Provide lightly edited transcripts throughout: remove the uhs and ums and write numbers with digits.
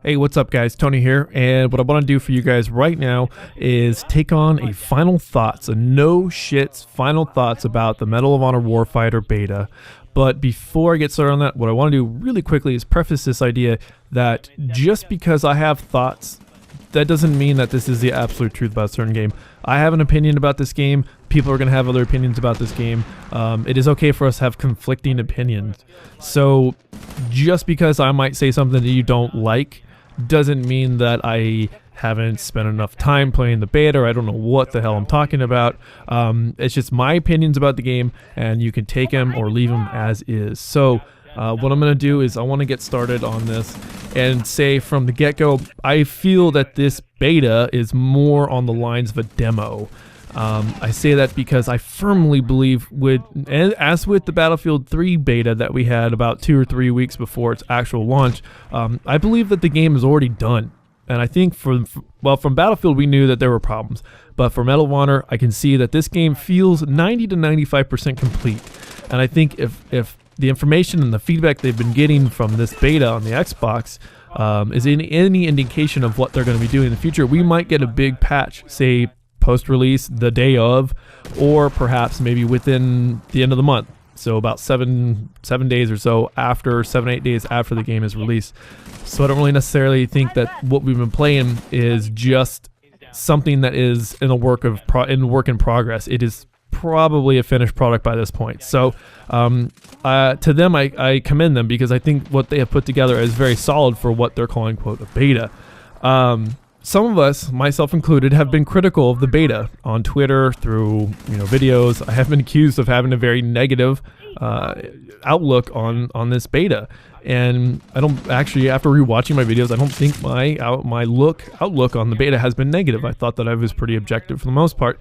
Hey, what's up guys? Tony here, and what I want to do for you guys right now is take on a final thoughts, a no shits final thoughts about the Medal of Honor Warfighter beta. But before I get started on that, what I want to do really quickly is preface this idea that just because I have thoughts, that doesn't mean that this is the absolute truth about a certain game. I have an opinion about this game. People are going to have other opinions about this game. It is okay for us to have conflicting opinions. So just because I might say something that you don't like doesn't mean that I haven't spent enough time playing the beta, or I don't know what the hell I'm talking about. It's just my opinions about the game, and you can take them or leave them as is. So what I'm going to do is I want to get started on this and say from the get-go, I feel that this beta is more on the lines of a demo. I say that because I firmly believe, as with the Battlefield 3 beta that we had about 2 or 3 weeks before its actual launch, I believe that the game is already done. And I think from Battlefield we knew that there were problems, but for Medal of Honor I can see that this game feels 90 to 95% complete. And I think if the information and the feedback they've been getting from this beta on the Xbox is any indication of what they're going to be doing in the future, we might get a big patch, say post-release the day of, or perhaps maybe within the end of the month. So about seven days or so after, 7-8 days after the game is released. So I don't really necessarily think that what we've been playing is just something that is in a work in progress. It is probably a finished product by this point. So to them, I commend them, because I think what they have put together is very solid for what they're calling, quote, a beta. Some of us, myself included, have been critical of the beta on Twitter through videos. I have been accused of having a very negative outlook on this beta, and I don't actually, after rewatching my videos, I don't think my outlook on the beta has been negative. I thought that I was pretty objective for the most part.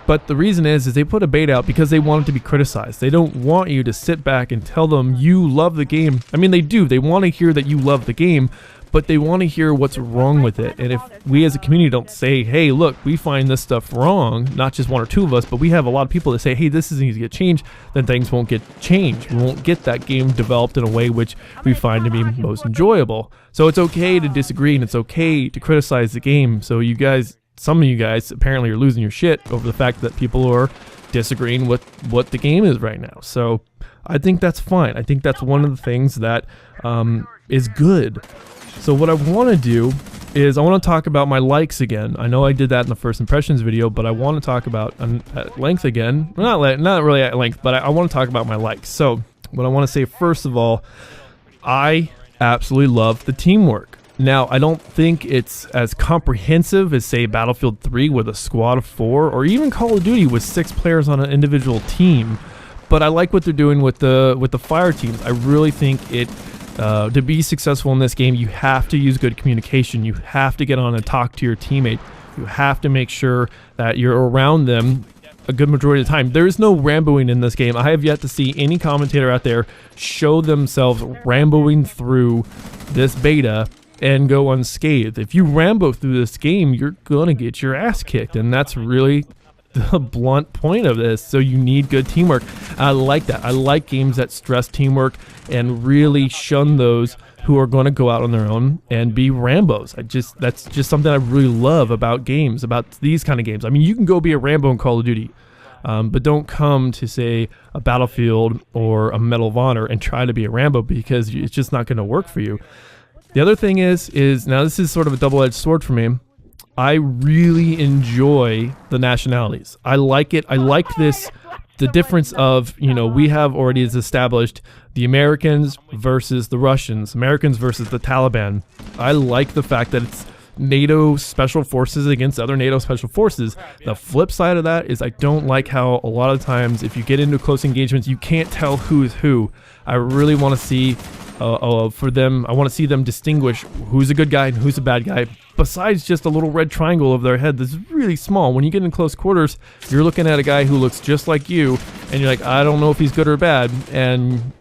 But the reason is they put a beta out because they want it to be criticized. They don't want you to sit back and tell them you love the game. I mean, they do. They want to hear that you love the game, but they want to hear what's wrong with it. And if we as a community don't say, hey, look, we find this stuff wrong, not just one or two of us, but we have a lot of people that say, hey, this needs to get changed, then things won't get changed. We won't get that game developed in a way which we find to be most enjoyable. So it's okay to disagree, and it's okay to criticize the game. So you guys, some of you guys apparently are losing your shit over the fact that people are disagreeing with what the game is right now. So I think that's fine. I think that's one of the things that is good. So what I want to do is I want to talk about my likes again. I know I did that in the first impressions video, but I want to talk about at length again. Not really at length, but I want to talk about my likes. So what I want to say, first of all, I absolutely love the teamwork. Now, I don't think it's as comprehensive as, say, Battlefield 3 with a squad of 4, or even Call of Duty with 6 players on an individual team. But I like what they're doing with the fire teams. I really think to be successful in this game, you have to use good communication. You have to get on and talk to your teammate. You have to make sure that you're around them a good majority of the time. There is no Ramboing in this game. I have yet to see any commentator out there show themselves Ramboing through this beta and go unscathed. If you Rambo through this game, you're gonna get your ass kicked, and that's really the blunt point of this. So you need good teamwork. I like that. I like games that stress teamwork and really shun those who are going to go out on their own and be Rambos. That's just something I really love about games, about these kind of games. I mean, you can go be a Rambo in Call of Duty, but don't come to, say, a Battlefield or a Medal of Honor and try to be a Rambo, because it's just not going to work for you. The other thing is now this is sort of a double-edged sword for me. I really enjoy the nationalities. I like it. I like the difference of, we have already established the Americans versus the Russians, Americans versus the Taliban. I like the fact that it's NATO special forces against other NATO special forces. The flip side of that is I don't like how a lot of times if you get into close engagements, you can't tell who's who. I really want to see I want to see them distinguish who's a good guy and who's a bad guy, besides just a little red triangle over their head that's really small. When you get in close quarters, you're looking at a guy who looks just like you, and you're like, I don't know if he's good or bad, and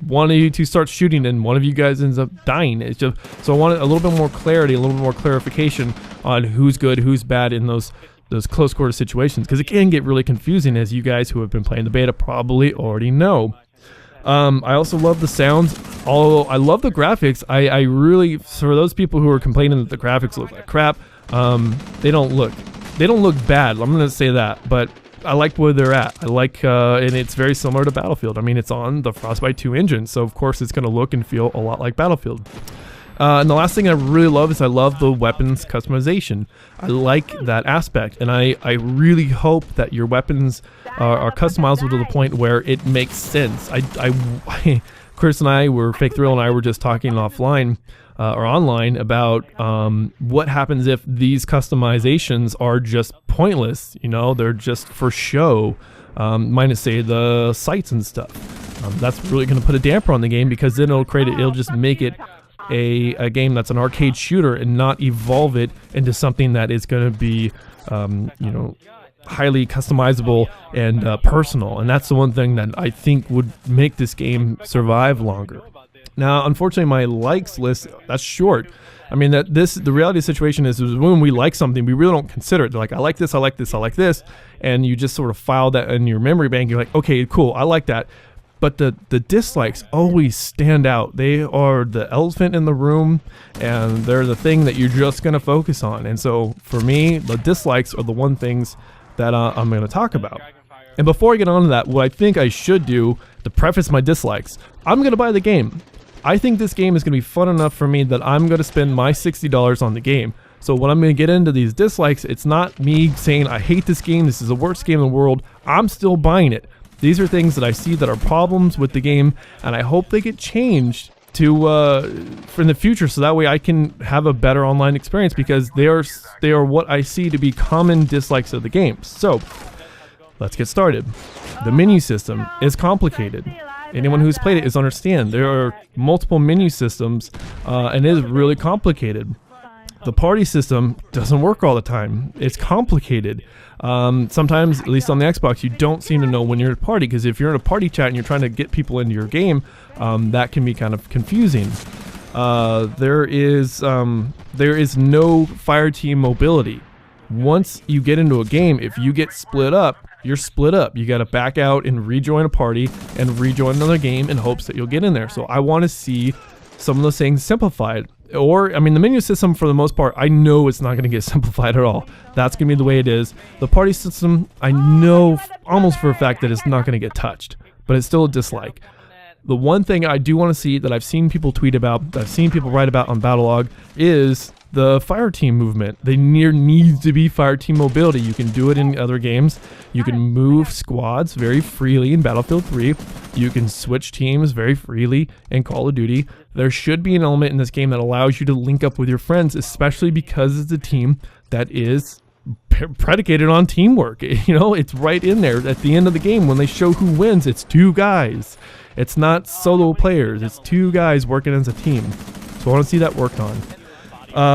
one of you two starts shooting, and one of you guys ends up dying. It's just, so I want a little bit more clarity, a little bit more clarification on who's good, who's bad in those close quarter situations, because it can get really confusing, as you guys who have been playing the beta probably already know. I also love the sounds. Although I love the graphics, I really, for those people who are complaining that the graphics look like crap, they don't look bad. I'm gonna say that, but I like where they're at. I like, and it's very similar to Battlefield. I mean, it's on the Frostbite 2 engine, so of course it's gonna look and feel a lot like Battlefield. And the last thing I really love is I love the weapons customization. I like that aspect, and I really hope that your weapons are customizable to the point where it makes sense. Chris and I FakeThriller and I were just talking offline or online about what happens if these customizations are just pointless. You know, they're just for show, minus say the sights and stuff. That's really going to put a damper on the game, because then it'll just make it a game that's an arcade shooter and not evolve it into something that is going to be, you know, highly customizable and personal. And that's the one thing that I think would make this game survive longer. Now, unfortunately, my likes list, that's short. I mean, the reality of the situation is when we like something, we really don't consider it. They're like, I like this, I like this, I like this. And you just sort of file that in your memory bank. You're like, okay, cool, I like that. But the dislikes always stand out. They are the elephant in the room, and they're the thing that you're just going to focus on. And so for me, the dislikes are the one things that I'm going to talk about. And before I get on to that, what I think I should do to preface my dislikes, I'm going to buy the game. I think this game is going to be fun enough for me that I'm going to spend my $60 on the game. So when I'm going to get into these dislikes, it's not me saying I hate this game, this is the worst game in the world. I'm still buying it. These are things that I see that are problems with the game, and I hope they get changed for in the future, so that way I can have a better online experience, because they are what I see to be common dislikes of the game. So let's get started. The menu system is complicated. Anyone who's played it is understand there are multiple menu systems, and it is really complicated. The party system doesn't work all the time. It's complicated. Sometimes, at least on the Xbox, you don't seem to know when you're at a party, because if you're in a party chat and you're trying to get people into your game, that can be kind of confusing. There is no fire team mobility. Once you get into a game, if you get split up, you're split up. You got to back out and rejoin a party and rejoin another game in hopes that you'll get in there. So I want to see some of those things simplified. Or, I mean, the menu system, for the most part, I know it's not going to get simplified at all. That's going to be the way it is. The party system, I know almost for a fact that it's not going to get touched, but it's still a dislike. The one thing I do want to see that I've seen people tweet about, that I've seen people write about on Battlelog, is the fire team movement. There needs to be fire team mobility. You can do it in other games. You can move squads very freely in Battlefield 3. You can switch teams very freely in Call of Duty. There should be an element in this game that allows you to link up with your friends, especially because it's a team that is predicated on teamwork. You know, it's right in there at the end of the game when they show who wins. It's two guys. It's not solo players. It's two guys working as a team. So I want to see that worked on.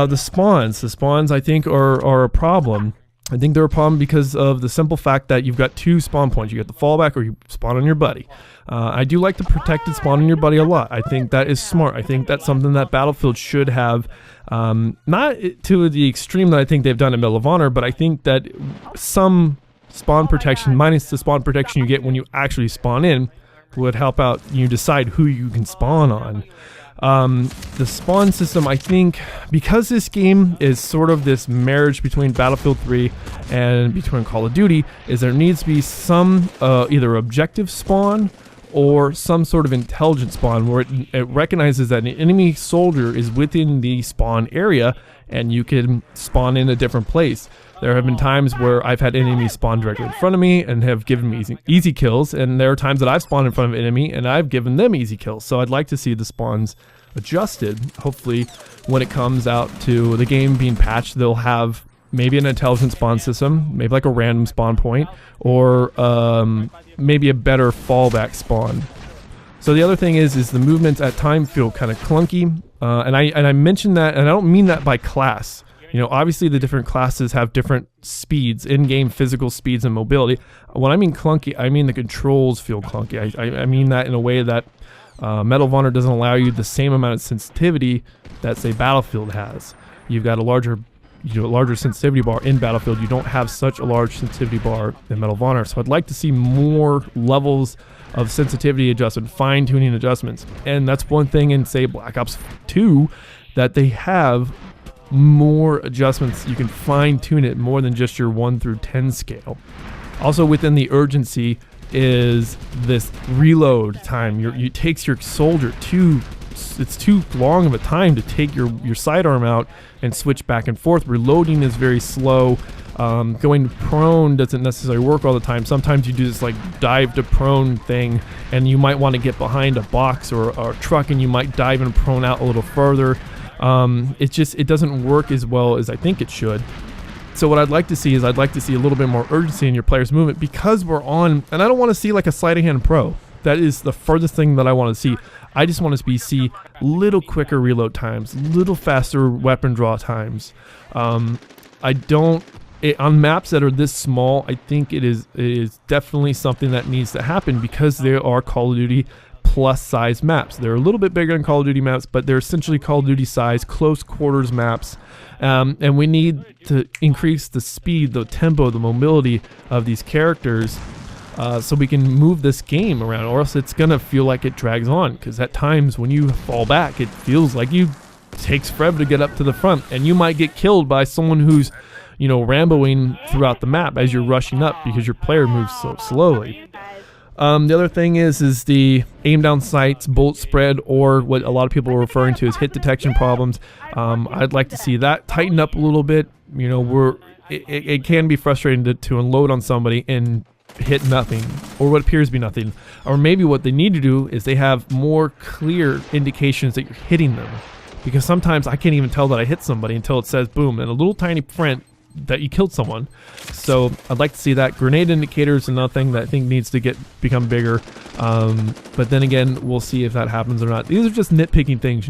The spawns I think are a problem. I think they're a problem because of the simple fact that you've got two spawn points. You got the fallback, or you spawn on your buddy. I do like the protected spawn on your buddy a lot. I think that is smart. I think that's something that Battlefield should have, not to the extreme that I think they've done in Medal of Honor, but I think that some spawn protection, minus the spawn protection you get when you actually spawn in, would help out you decide who you can spawn on. The spawn system, I think, because this game is sort of this marriage between Battlefield 3 and between Call of Duty, is there needs to be some either objective spawn or some sort of intelligence spawn where it recognizes that an enemy soldier is within the spawn area and you can spawn in a different place. There have been times where I've had enemies spawn directly in front of me and have given me easy kills, and there are times that I've spawned in front of an enemy and I've given them easy kills. So I'd like to see the spawns adjusted. Hopefully when it comes out to the game being patched, they'll have maybe an intelligent spawn system, maybe like a random spawn point, or maybe a better fallback spawn. So the other thing is the movements at times feel kind of clunky, and I mentioned that, and I don't mean that by class. You know, obviously the different classes have different speeds, in-game physical speeds and mobility. When I mean clunky, I mean the controls feel clunky. I mean that in a way that Medal of Honor doesn't allow you the same amount of sensitivity that, say, Battlefield has. You've got a larger larger sensitivity bar in Battlefield. You don't have such a large sensitivity bar in Medal of Honor. So I'd like to see more levels of sensitivity adjustment, fine-tuning adjustments. And that's one thing in, say, Black Ops 2, that they have more adjustments. You can fine-tune it more than just your 1 through 10 scale. Also within the urgency is this reload time. It takes your soldier it's too long of a time to take your sidearm out and switch back and forth. Reloading is very slow. Going prone doesn't necessarily work all the time. Sometimes you do this like dive to prone thing, and you might want to get behind a box or a truck, and you might dive and prone out a little further. It doesn't work as well as I think it should. So what I'd like to see is a little bit more urgency in your player's movement, because we're on, and I don't want to see like a sleight of hand pro. That is the furthest thing that I want to see. I just want to see little quicker reload times, little faster weapon draw times. On maps that are this small, I think it is definitely something that needs to happen, because there are Call of Duty plus size maps. They're a little bit bigger than Call of Duty maps, but they're essentially Call of Duty size, close quarters maps. And we need to increase the speed, the tempo, the mobility of these characters, so we can move this game around, or else it's gonna feel like it drags on. Because at times when you fall back, it feels like it takes forever to get up to the front, and you might get killed by someone who's, ramboing throughout the map as you're rushing up, because your player moves so slowly. The other thing is the aim down sights, bullet spread, or what a lot of people are referring to as hit detection problems. I'd like to see that tighten up a little bit. It can be frustrating to unload on somebody and hit nothing, or what appears to be nothing. Or maybe what they need to do is they have more clear indications that you're hitting them, because sometimes I can't even tell that I hit somebody until it says boom and a little tiny print that you killed someone. So I'd like to see that. Grenade indicator is another thing that I think needs to become bigger, but then again, we'll see if that happens or not. These are just nitpicking things,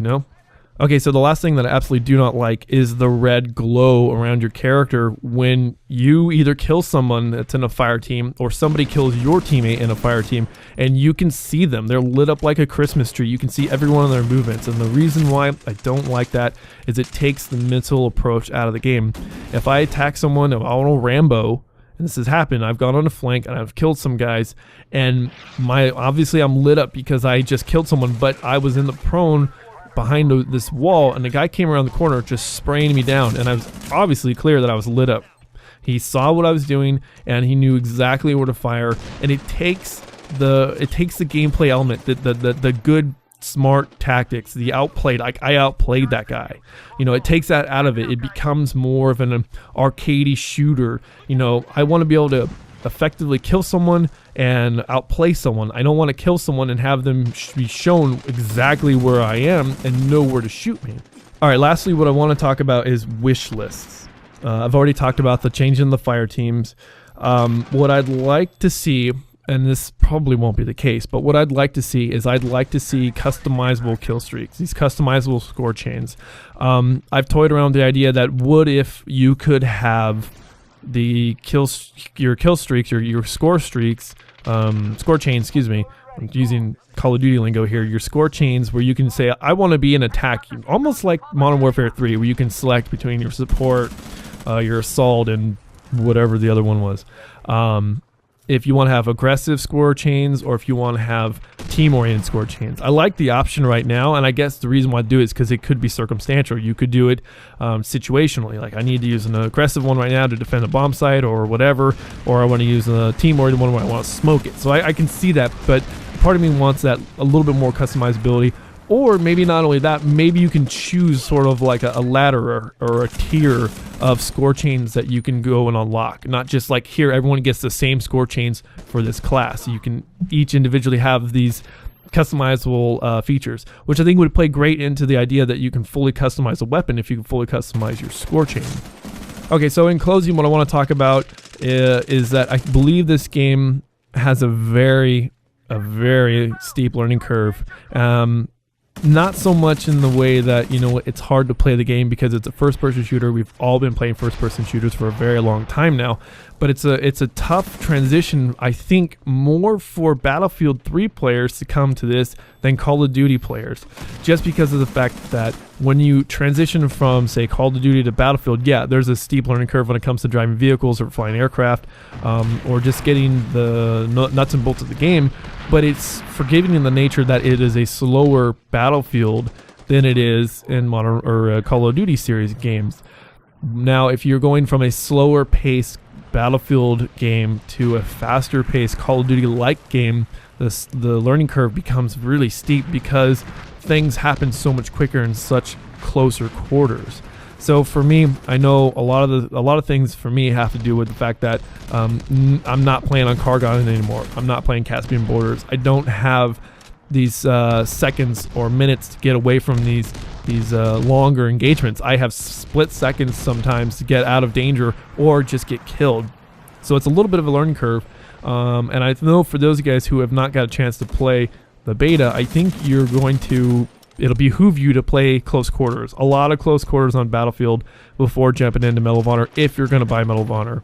Okay, so the last thing that I absolutely do not like is the red glow around your character when you either kill someone that's in a fire team, or somebody kills your teammate in a fire team, and you can see them. They're lit up like a Christmas tree. You can see every one of their movements, and the reason why I don't like that is it takes the mental approach out of the game. If I attack someone, if I want to Rambo, and this has happened, I've gone on a flank and I've killed some guys, and obviously I'm lit up because I just killed someone, but I was in the prone behind this wall, and the guy came around the corner just spraying me down, and I was obviously clear that I was lit up. He saw what I was doing, and he knew exactly where to fire, and it takes the gameplay element, the good smart tactics, the outplayed, like I outplayed that guy. It takes that out of it. It becomes more of an arcadey shooter. I want to be able to effectively kill someone and outplay someone. I don't want to kill someone and have them be shown exactly where I am and know where to shoot me. Alright, lastly, what I want to talk about is wish lists. I've already talked about the change in the fire teams. What I'd like to see, and this probably won't be the case, but what I'd like to see is I'd like to see customizable kill streaks, these customizable score chains. I've toyed around the idea that what if you could have your kill streaks, your score streaks, score chains, excuse me, I'm using Call of Duty lingo here, your score chains where you can say, I want to be an attack, almost like Modern Warfare 3, where you can select between your support, your assault, and whatever the other one was. If you want to have aggressive score chains, or if you want to have team-oriented score chains. I like the option right now, and I guess the reason why I do it is because it could be circumstantial. You could do it situationally, like I need to use an aggressive one right now to defend a bomb site or whatever, or I want to use a team-oriented one where I want to smoke it. So I can see that, but part of me wants that a little bit more customizability. Or maybe not only that, maybe you can choose sort of like a ladder or a tier of score chains that you can go and unlock. Not just like, here, everyone gets the same score chains for this class. You can each individually have these customizable features, which I think would play great into the idea that you can fully customize a weapon if you can fully customize your score chain. Okay, so in closing, what I want to talk about is that I believe this game has a very steep learning curve. Not so much in the way that, you know, it's hard to play the game because it's a first-person shooter. We've all been playing first-person shooters for a very long time now, but it's a tough transition, I think, more for Battlefield 3 players to come to this than Call of Duty players, just because of the fact that when you transition from, say, Call of Duty to Battlefield, yeah, there's a steep learning curve when it comes to driving vehicles or flying aircraft, or just getting the nuts and bolts of the game, but it's forgiving in the nature that it is a slower Battlefield than it is in modern or Call of Duty series games. Now, if you're going from a slower paced Battlefield game to a faster paced Call of Duty like game, the learning curve becomes really steep because things happen so much quicker in such closer quarters. So for me, I know a lot of things for me have to do with the fact that I'm not playing on Cargon anymore. I'm not playing Caspian Borders. I don't have these seconds or minutes to get away from these longer engagements. I have split seconds sometimes to get out of danger or just get killed. So it's a little bit of a learning curve. And I know for those guys who have not got a chance to play the beta, I think it'll behoove you to play close quarters. A lot of close quarters on Battlefield before jumping into Medal of Honor if you're going to buy Medal of Honor.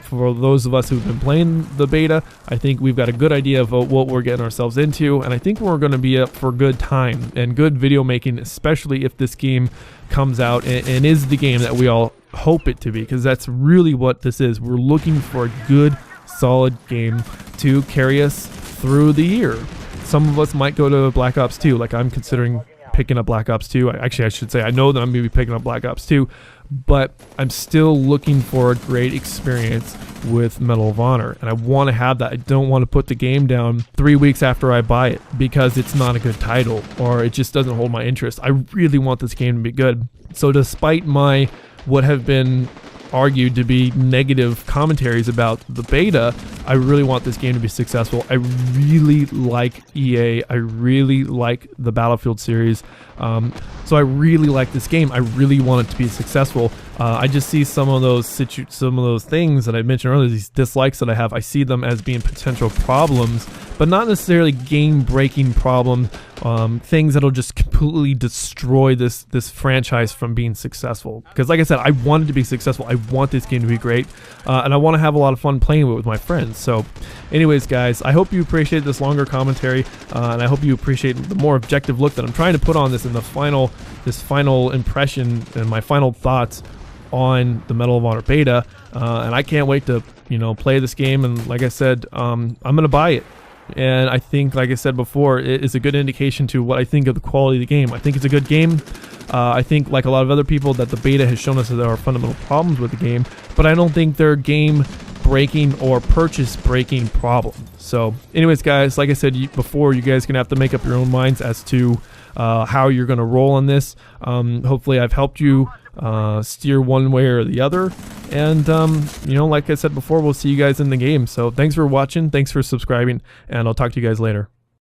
For those of us who've been playing the beta, I think we've got a good idea of what we're getting ourselves into, and I think we're going to be up for good time and good video making, especially if this game comes out and is the game that we all hope it to be, because that's really what this is. We're looking for a good, solid game to carry us through the year. Some of us might go to Black Ops 2, like I'm considering picking up Black Ops 2. Actually, I should say I know that I'm going to be picking up Black Ops 2, but I'm still looking for a great experience with Medal of Honor, and I want to have that. I don't want to put the game down 3 weeks after I buy it because it's not a good title or it just doesn't hold my interest. I really want this game to be good. So despite my what have been argued to be negative commentaries about the beta, I really want this game to be successful. I really like EA. I really like the Battlefield series. So I really like this game. I really want it to be successful. I just see some of those things that I mentioned earlier, these dislikes that I have. I see them as being potential problems, but not necessarily game-breaking problems. Things that'll just completely destroy this franchise from being successful. Because like I said, I want it to be successful. I want this game to be great, and I want to have a lot of fun playing it with my friends. So anyways, guys, I hope you appreciate this longer commentary, and I hope you appreciate the more objective look that I'm trying to put on this in this final impression and my final thoughts on the Medal of Honor beta. And I can't wait to play this game, and like I said, I'm gonna buy it. And I think, like I said before, it is a good indication to what I think of the quality of the game. I think it's a good game. I think, like a lot of other people, that the beta has shown us that there are fundamental problems with the game, but I don't think they're game-breaking or purchase-breaking problems. So, anyways, guys, like I said before, you guys are going to have to make up your own minds as to how you're going to roll on this. Hopefully, I've helped you steer one way or the other. And, like I said before, we'll see you guys in the game. So, thanks for watching, thanks for subscribing, and I'll talk to you guys later.